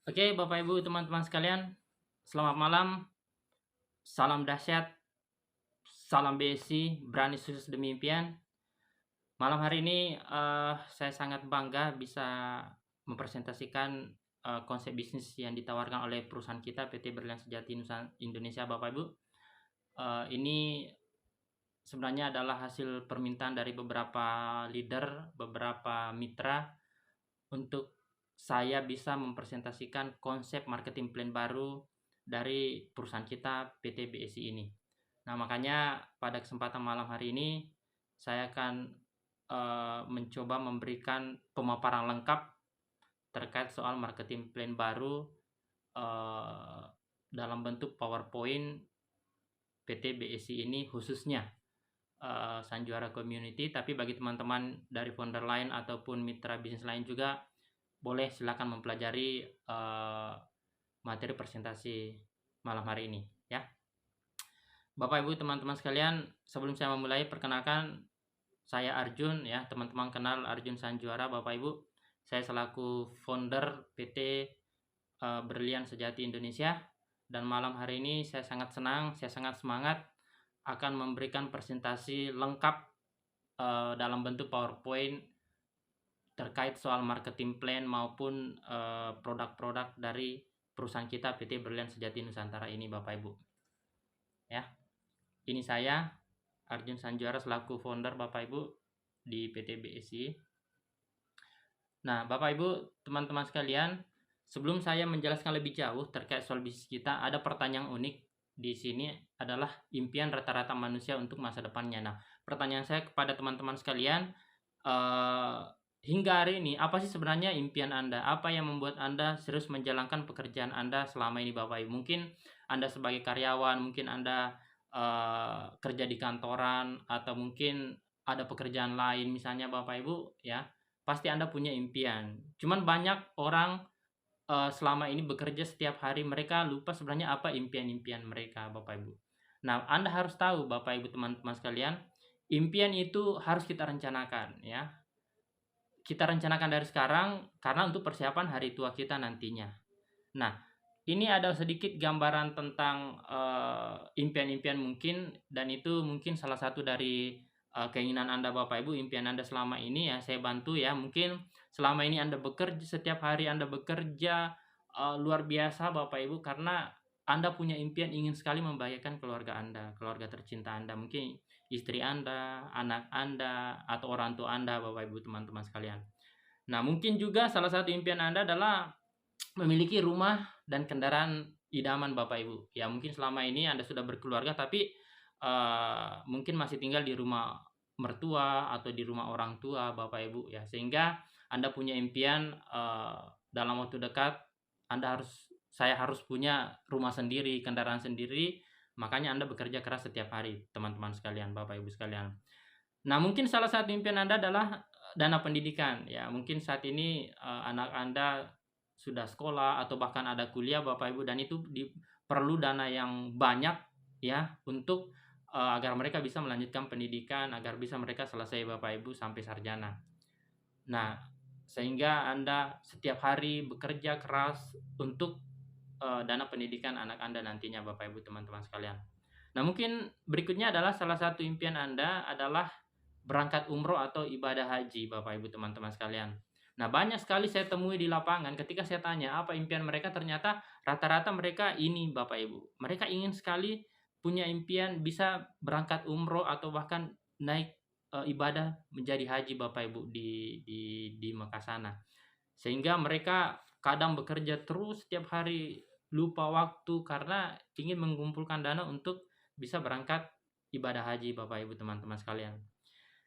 Oke, Bapak Ibu, teman-teman sekalian, selamat malam. Salam dahsyat, salam BSI, berani sukses demi impian. Malam hari ini saya sangat bangga bisa mempresentasikan konsep bisnis yang ditawarkan oleh perusahaan kita PT Berlian Sejati Indonesia, Bapak Ibu. Ini sebenarnya adalah hasil permintaan dari beberapa leader, beberapa mitra untuk saya bisa mempresentasikan konsep marketing plan baru dari perusahaan kita PT BSI ini. Nah, makanya pada kesempatan malam hari ini saya akan mencoba memberikan pemaparan lengkap terkait soal marketing plan baru dalam bentuk PowerPoint PT BSI ini, khususnya Sanjuara Community, tapi bagi teman-teman dari founder lain ataupun mitra bisnis lain juga boleh silakan mempelajari materi presentasi malam hari ini ya. Bapak Ibu teman-teman sekalian, sebelum saya memulai, perkenalkan saya Arjun ya, teman-teman kenal Arjun Sanjuara Bapak Ibu. Saya selaku founder PT Berlian Sejati Indonesia, dan malam hari ini saya sangat senang, saya sangat semangat akan memberikan presentasi lengkap dalam bentuk PowerPoint terkait soal marketing plan maupun produk-produk dari perusahaan kita PT Berlian Sejati Nusantara ini, Bapak Ibu. Ya. Ini saya Arjun Sanjuara selaku founder, Bapak Ibu, di PT BSI. Nah, Bapak Ibu, teman-teman sekalian, sebelum saya menjelaskan lebih jauh terkait soal bisnis kita, ada pertanyaan unik di sini adalah impian rata-rata manusia untuk masa depannya. Nah, pertanyaan saya kepada teman-teman sekalian, hingga hari ini, apa sih sebenarnya impian Anda? Apa yang membuat Anda serius menjalankan pekerjaan Anda selama ini, Bapak Ibu? Mungkin Anda sebagai karyawan, mungkin Anda kerja di kantoran, atau mungkin ada pekerjaan lain, misalnya Bapak Ibu, ya, pasti Anda punya impian. Cuman banyak orang selama ini bekerja setiap hari, mereka lupa sebenarnya apa impian-impian mereka, Bapak Ibu. Nah, Anda harus tahu, Bapak Ibu teman-teman sekalian, impian itu harus kita rencanakan ya. Kita rencanakan dari sekarang karena untuk persiapan hari tua kita nantinya. Nah, ini ada sedikit gambaran tentang impian-impian mungkin, dan itu mungkin salah satu dari keinginan Anda Bapak Ibu, impian Anda selama ini ya, saya bantu ya. Mungkin selama ini Anda bekerja, setiap hari Anda bekerja luar biasa Bapak Ibu, karena Anda punya impian ingin sekali membahagiakan keluarga Anda, keluarga tercinta Anda, mungkin istri Anda, anak Anda, atau orang tua Anda, Bapak Ibu teman-teman sekalian. Nah, mungkin juga salah satu impian Anda adalah memiliki rumah dan kendaraan idaman Bapak Ibu. Ya, mungkin selama ini Anda sudah berkeluarga tapi mungkin masih tinggal di rumah mertua atau di rumah orang tua Bapak Ibu ya. Sehingga Anda punya impian dalam waktu dekat saya harus punya rumah sendiri, kendaraan sendiri. Makanya Anda bekerja keras setiap hari, teman-teman sekalian, Bapak Ibu sekalian. Nah, mungkin salah satu impian Anda adalah dana pendidikan ya. Mungkin saat ini anak Anda sudah sekolah atau bahkan ada kuliah Bapak Ibu, dan itu perlu dana yang banyak ya untuk agar mereka bisa melanjutkan pendidikan, agar bisa mereka selesai Bapak Ibu sampai sarjana. Nah, sehingga Anda setiap hari bekerja keras untuk dana pendidikan anak Anda nantinya Bapak Ibu teman-teman sekalian. Nah, mungkin berikutnya adalah salah satu impian Anda adalah berangkat umroh atau ibadah haji Bapak Ibu teman-teman sekalian. Nah, banyak sekali saya temui di lapangan ketika saya tanya apa impian mereka, ternyata rata-rata mereka ini Bapak Ibu. Mereka ingin sekali punya impian bisa berangkat umroh atau bahkan naik ibadah menjadi haji Bapak Ibu di Mekah sana. Sehingga mereka kadang bekerja terus setiap hari, lupa waktu karena ingin mengumpulkan dana untuk bisa berangkat ibadah haji Bapak Ibu teman-teman sekalian.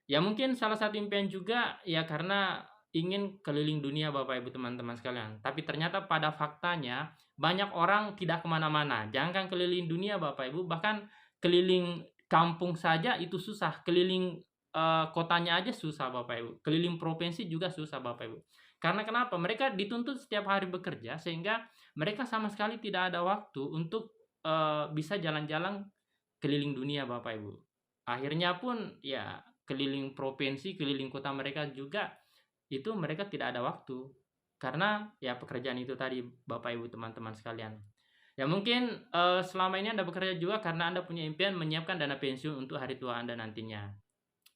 Ya, mungkin salah satu impian juga ya karena ingin keliling dunia Bapak Ibu teman-teman sekalian. Tapi ternyata pada faktanya banyak orang tidak kemana-mana. Jangankan keliling dunia Bapak Ibu, bahkan keliling kampung saja itu susah. Keliling kotanya aja susah Bapak Ibu. Keliling provinsi juga susah Bapak Ibu. Karena kenapa? Mereka dituntut setiap hari bekerja sehingga mereka sama sekali tidak ada waktu untuk bisa jalan-jalan keliling dunia Bapak Ibu. Akhirnya pun ya keliling provinsi, keliling kota mereka juga, itu mereka tidak ada waktu. Karena ya pekerjaan itu tadi Bapak Ibu teman-teman sekalian. Ya mungkin selama ini Anda bekerja juga karena Anda punya impian menyiapkan dana pensiun untuk hari tua Anda nantinya.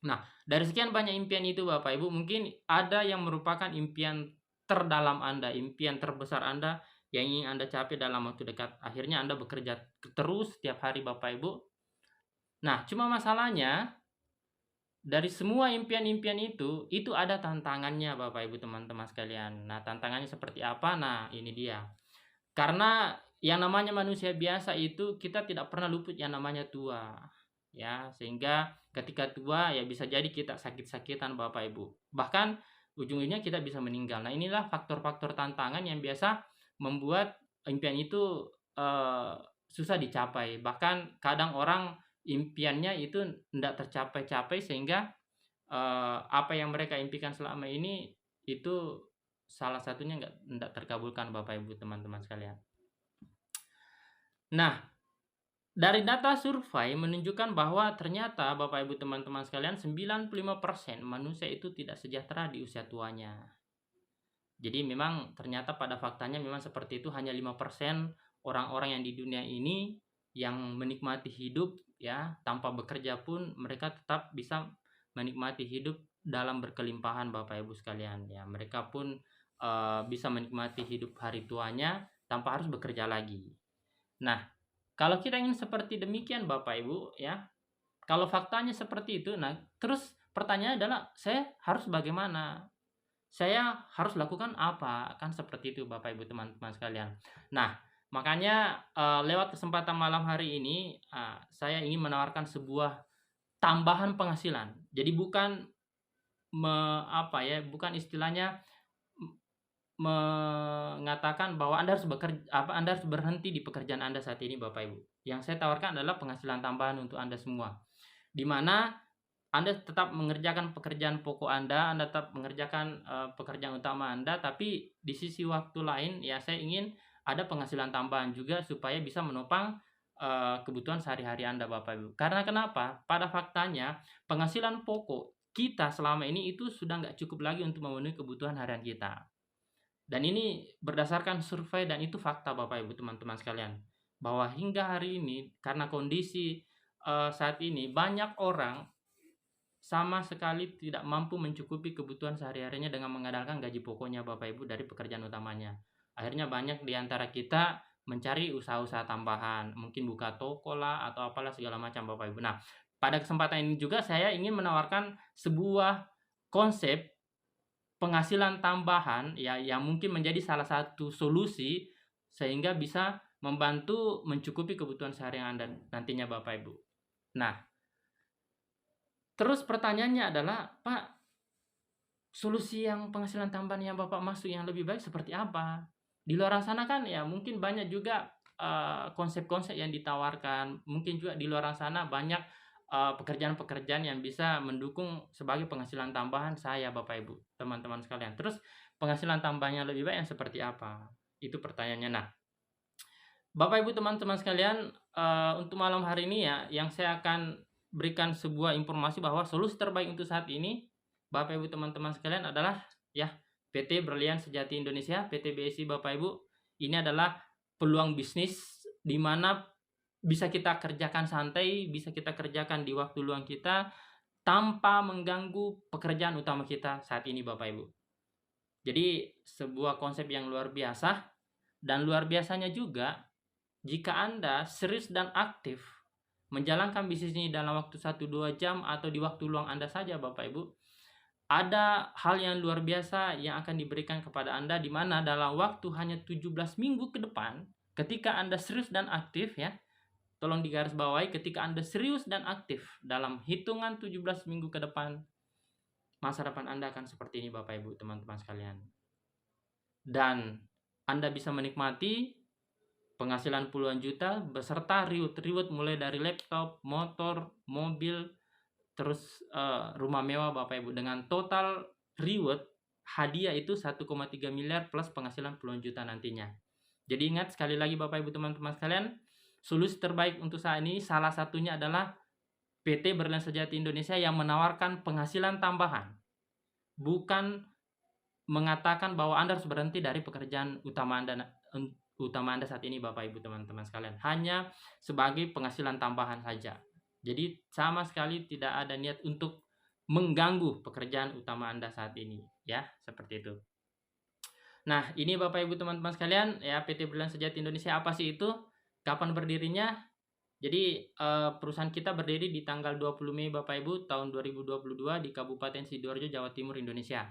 Nah, dari sekian banyak impian itu Bapak Ibu, mungkin ada yang merupakan impian terdalam Anda, impian terbesar Anda yang ingin Anda capai dalam waktu dekat. Akhirnya Anda bekerja terus setiap hari Bapak Ibu. Nah, cuma masalahnya dari semua impian-impian itu ada tantangannya Bapak Ibu teman-teman sekalian. Nah, tantangannya seperti apa? Nah, ini dia. Karena yang namanya manusia biasa itu kita tidak pernah luput yang namanya tua. Ya, sehingga ketika tua ya bisa jadi kita sakit-sakitan Bapak Ibu. Bahkan ujung-ujungnya kita bisa meninggal. Nah, inilah faktor-faktor tantangan yang biasa membuat impian itu susah dicapai. Bahkan kadang orang impiannya itu tidak tercapai-capai sehingga apa yang mereka impikan selama ini itu salah satunya nggak terkabulkan Bapak Ibu teman-teman sekalian. Nah, dari data survei menunjukkan bahwa ternyata Bapak Ibu teman-teman sekalian 95% manusia itu tidak sejahtera di usia tuanya. Jadi memang ternyata pada faktanya memang seperti itu, hanya 5% orang-orang yang di dunia ini yang menikmati hidup ya, tanpa bekerja pun mereka tetap bisa menikmati hidup dalam berkelimpahan Bapak Ibu sekalian ya. Mereka pun bisa menikmati hidup hari tuanya tanpa harus bekerja lagi. Nah, kalau kita ingin seperti demikian Bapak Ibu ya, kalau faktanya seperti itu, nah terus pertanyaannya adalah saya harus bagaimana? Saya harus lakukan apa? Kan seperti itu Bapak Ibu teman-teman sekalian. Nah, makanya lewat kesempatan malam hari ini saya ingin menawarkan sebuah tambahan penghasilan. Jadi bukan bukan istilahnya mengatakan bahwa Anda harus Anda harus berhenti di pekerjaan Anda saat ini Bapak Ibu. Yang saya tawarkan adalah penghasilan tambahan untuk Anda semua. Di mana Anda tetap mengerjakan pekerjaan pokok Anda tetap mengerjakan pekerjaan utama Anda, tapi di sisi waktu lain ya saya ingin ada penghasilan tambahan juga supaya bisa menopang kebutuhan sehari-hari Anda Bapak Ibu. Karena kenapa? Pada faktanya penghasilan pokok kita selama ini itu sudah nggak cukup lagi untuk memenuhi kebutuhan harian kita. Dan ini berdasarkan survei dan itu fakta Bapak Ibu teman-teman sekalian. Bahwa hingga hari ini karena kondisi saat ini banyak orang sama sekali tidak mampu mencukupi kebutuhan sehari-harinya dengan mengandalkan gaji pokoknya Bapak Ibu dari pekerjaan utamanya. Akhirnya banyak di antara kita mencari usaha-usaha tambahan, mungkin buka toko lah atau apalah segala macam Bapak Ibu. Nah, pada kesempatan ini juga saya ingin menawarkan sebuah konsep penghasilan tambahan ya yang mungkin menjadi salah satu solusi sehingga bisa membantu mencukupi kebutuhan sehari-hari Anda nantinya Bapak Ibu. Nah, terus pertanyaannya adalah, Pak, solusi yang penghasilan tambahan yang Bapak maksud yang lebih baik seperti apa? Di luar sana kan ya mungkin banyak juga konsep-konsep yang ditawarkan. Mungkin juga di luar sana banyak pekerjaan-pekerjaan yang bisa mendukung sebagai penghasilan tambahan saya Bapak Ibu, teman-teman sekalian. Terus penghasilan tambahannya lebih baik yang seperti apa? Itu pertanyaannya. Nah, Bapak Ibu teman-teman sekalian, untuk malam hari ini ya yang saya akan berikan sebuah informasi bahwa solusi terbaik untuk saat ini Bapak Ibu teman-teman sekalian adalah ya PT Berlian Sejati Indonesia, PT BSI Bapak Ibu. Ini adalah peluang bisnis di mana bisa kita kerjakan santai, bisa kita kerjakan di waktu luang kita tanpa mengganggu pekerjaan utama kita saat ini Bapak Ibu. Jadi sebuah konsep yang luar biasa dan luar biasanya juga jika Anda serius dan aktif menjalankan bisnis ini dalam waktu 1-2 jam atau di waktu luang Anda saja Bapak Ibu, ada hal yang luar biasa yang akan diberikan kepada Anda di mana dalam waktu hanya 17 minggu ke depan ketika Anda serius dan aktif ya, tolong digarisbawahi ketika Anda serius dan aktif dalam hitungan 17 minggu ke depan, masa depan Anda akan seperti ini Bapak Ibu teman-teman sekalian. Dan Anda bisa menikmati penghasilan puluhan juta beserta reward mulai dari laptop, motor, mobil, terus rumah mewah Bapak Ibu dengan total reward hadiah itu 1,3 miliar plus penghasilan puluhan juta nantinya. Jadi ingat sekali lagi Bapak Ibu teman-teman sekalian, solusi terbaik untuk saat ini salah satunya adalah PT Berlian Sejati Indonesia yang menawarkan penghasilan tambahan. Bukan mengatakan bahwa Anda harus berhenti dari pekerjaan utama Anda saat ini, Bapak Ibu teman-teman sekalian. Hanya sebagai penghasilan tambahan saja. Jadi sama sekali tidak ada niat untuk mengganggu pekerjaan utama Anda saat ini, ya, seperti itu. Nah, ini Bapak Ibu teman-teman sekalian, ya, PT Brilliant Sejati Indonesia apa sih itu? Kapan berdirinya? Jadi perusahaan kita berdiri di tanggal 20 Mei Bapak Ibu tahun 2022 di Kabupaten Sidoarjo, Jawa Timur, Indonesia.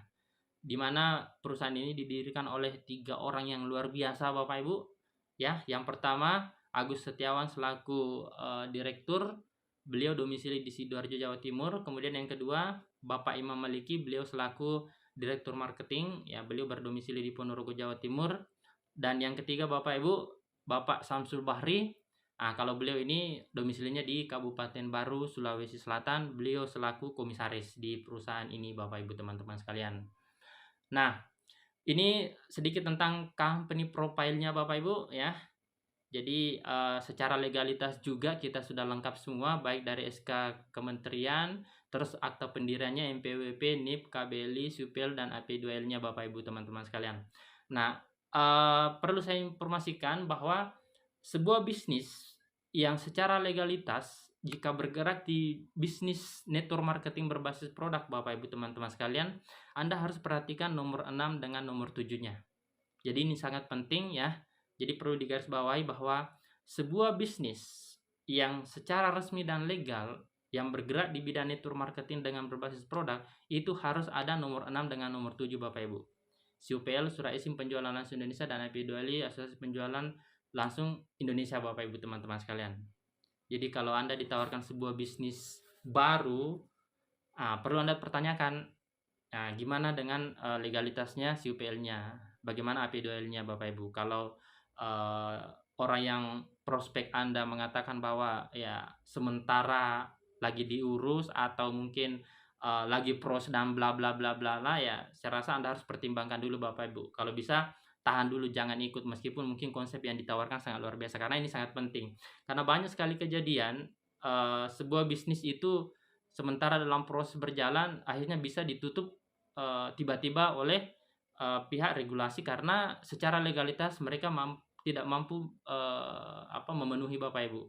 Di mana perusahaan ini didirikan oleh 3 orang yang luar biasa Bapak Ibu. Ya, yang pertama Agus Setiawan selaku direktur, beliau domisili di Sidoarjo, Jawa Timur. Kemudian yang kedua Bapak Imam Maliki, beliau selaku direktur marketing, ya, beliau berdomisili di Ponorogo, Jawa Timur. Dan yang ketiga Bapak Ibu, Bapak Samsul Bahri. Nah, kalau beliau ini domisilinya di Kabupaten Baru, Sulawesi Selatan. Beliau selaku komisaris di perusahaan ini Bapak Ibu teman-teman sekalian. Nah, ini sedikit tentang company profile-nya Bapak Ibu, ya. Jadi secara legalitas juga kita sudah lengkap semua, baik dari SK Kementerian, terus akta pendiriannya, NPWP, NIP, KBLI, SUPEL, dan AP2L-nya Bapak Ibu teman-teman sekalian. Nah, perlu saya informasikan bahwa sebuah bisnis yang secara legalitas jika bergerak di bisnis network marketing berbasis produk Bapak Ibu teman-teman sekalian, Anda harus perhatikan nomor 6 dengan nomor 7-nya. Jadi ini sangat penting, ya. Jadi perlu digarisbawahi bahwa sebuah bisnis yang secara resmi dan legal yang bergerak di bidang network marketing dengan berbasis produk itu harus ada nomor 6 dengan nomor 7 Bapak Ibu. SUPL, Surat Izin Penjualan Langsung Indonesia, dan AP2LI, Asosiasi Penjualan Langsung Indonesia Bapak Ibu teman-teman sekalian. Jadi kalau Anda ditawarkan sebuah bisnis baru, perlu Anda pertanyakan, gimana dengan legalitasnya, SUPL-nya, bagaimana AP2L-nya Bapak Ibu. Kalau orang yang prospek Anda mengatakan bahwa ya sementara lagi diurus atau mungkin lagi proses dan bla bla bla bla lah, ya saya rasa Anda harus pertimbangkan dulu Bapak Ibu. Kalau bisa tahan dulu, jangan ikut, meskipun mungkin konsep yang ditawarkan sangat luar biasa, karena ini sangat penting. Karena banyak sekali kejadian sebuah bisnis itu sementara dalam proses berjalan akhirnya bisa ditutup tiba-tiba oleh pihak regulasi karena secara legalitas mereka tidak mampu memenuhi Bapak Ibu.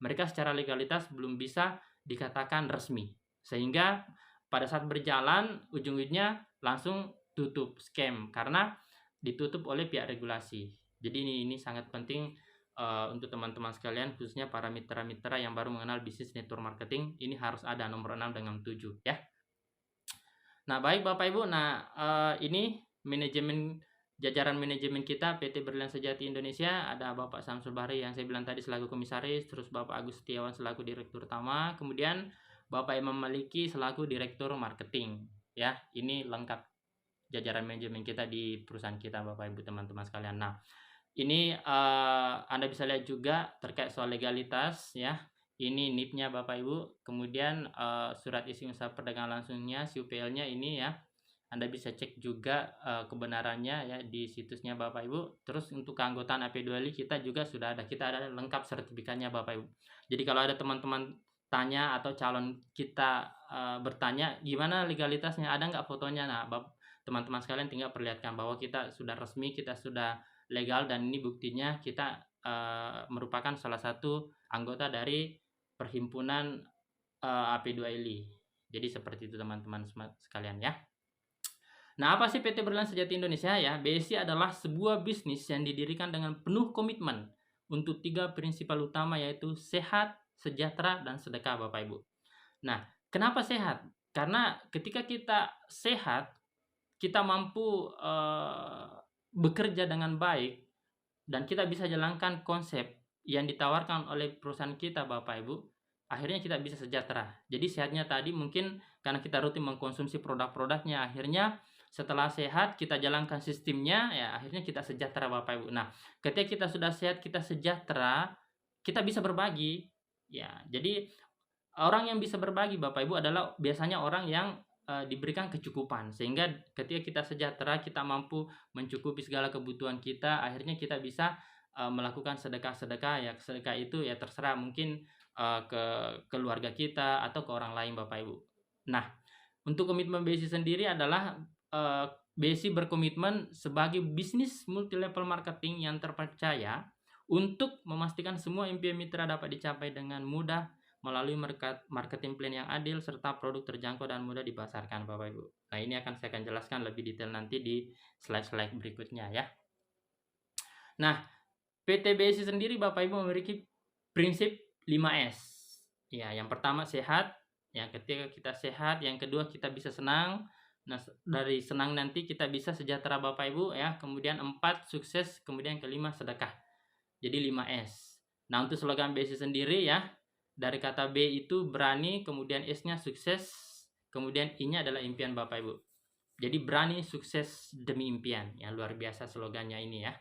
Mereka secara legalitas belum bisa dikatakan resmi. Sehingga pada saat berjalan ujung-ujungnya langsung tutup, scam, karena ditutup oleh pihak regulasi. Jadi ini sangat penting untuk teman-teman sekalian, khususnya para mitra-mitra yang baru mengenal bisnis network marketing. Ini harus ada nomor 6 dengan 7, ya. Nah, baik Bapak Ibu. Nah, ini jajaran manajemen kita PT Brilliant Sejati Indonesia. Ada Bapak Samsul Bahri yang saya bilang tadi selaku komisaris, terus Bapak Agus Setiawan selaku direktur utama, kemudian Bapak Imam Maliki selaku direktur marketing, ya. Ini lengkap jajaran manajemen kita di perusahaan kita Bapak Ibu teman-teman sekalian. Nah, ini Anda bisa lihat juga terkait soal legalitas, ya. Ini NIP-nya Bapak Ibu, kemudian surat izin usaha perdagangan langsungnya, SUPL-nya ini, ya. Anda bisa cek juga kebenarannya, ya, di situsnya Bapak Ibu. Terus untuk keanggotaan AP2LI kita juga sudah ada, kita ada lengkap sertifikatnya Bapak Ibu. Jadi kalau ada teman-teman tanya atau calon kita bertanya gimana legalitasnya, ada nggak fotonya, nah teman-teman sekalian tinggal perlihatkan bahwa kita sudah resmi, kita sudah legal, dan ini buktinya kita merupakan salah satu anggota dari perhimpunan AP2LI. Jadi seperti itu teman-teman sekalian, ya. Nah, apa sih PT Brilliant Sejati Indonesia, ya? BSI adalah sebuah bisnis yang didirikan dengan penuh komitmen untuk 3 prinsipal utama, yaitu sehat, sejahtera, dan sedekah Bapak Ibu. Nah, kenapa sehat? Karena ketika kita sehat, kita mampu bekerja dengan baik dan kita bisa jalankan konsep yang ditawarkan oleh perusahaan kita Bapak Ibu, akhirnya kita bisa sejahtera. Jadi sehatnya tadi mungkin karena kita rutin mengkonsumsi produk-produknya, akhirnya setelah sehat kita jalankan sistemnya, ya akhirnya kita sejahtera Bapak Ibu. Nah, ketika kita sudah sehat, kita sejahtera, kita bisa berbagi, ya. Jadi orang yang bisa berbagi Bapak Ibu adalah biasanya orang yang diberikan kecukupan, sehingga ketika kita sejahtera, kita mampu mencukupi segala kebutuhan kita, akhirnya kita bisa melakukan sedekah-sedekah, ya. Sedekah itu ya terserah, mungkin ke keluarga kita atau ke orang lain Bapak Ibu. Nah, untuk komitmen BSI sendiri adalah BSI berkomitmen sebagai bisnis multi-level marketing yang terpercaya untuk memastikan semua impian mitra dapat dicapai dengan mudah melalui marketing plan yang adil serta produk terjangkau dan mudah dipasarkan, Bapak Ibu. Nah, ini saya akan jelaskan lebih detail nanti di slide-slide berikutnya ya. Nah, PT BSI sendiri, Bapak Ibu, memiliki prinsip 5S. Ya, yang pertama sehat, yang ketiga kita sehat, yang kedua kita bisa senang. Nah, dari senang nanti kita bisa sejahtera, Bapak Ibu ya. Kemudian 4 sukses, kemudian kelima sedekah. Jadi 5S. Nah, untuk slogan BSI sendiri ya, dari kata B itu berani, kemudian S-nya sukses, kemudian I-nya adalah impian, Bapak Ibu. Jadi berani, sukses demi impian. Yang luar biasa slogannya ini ya.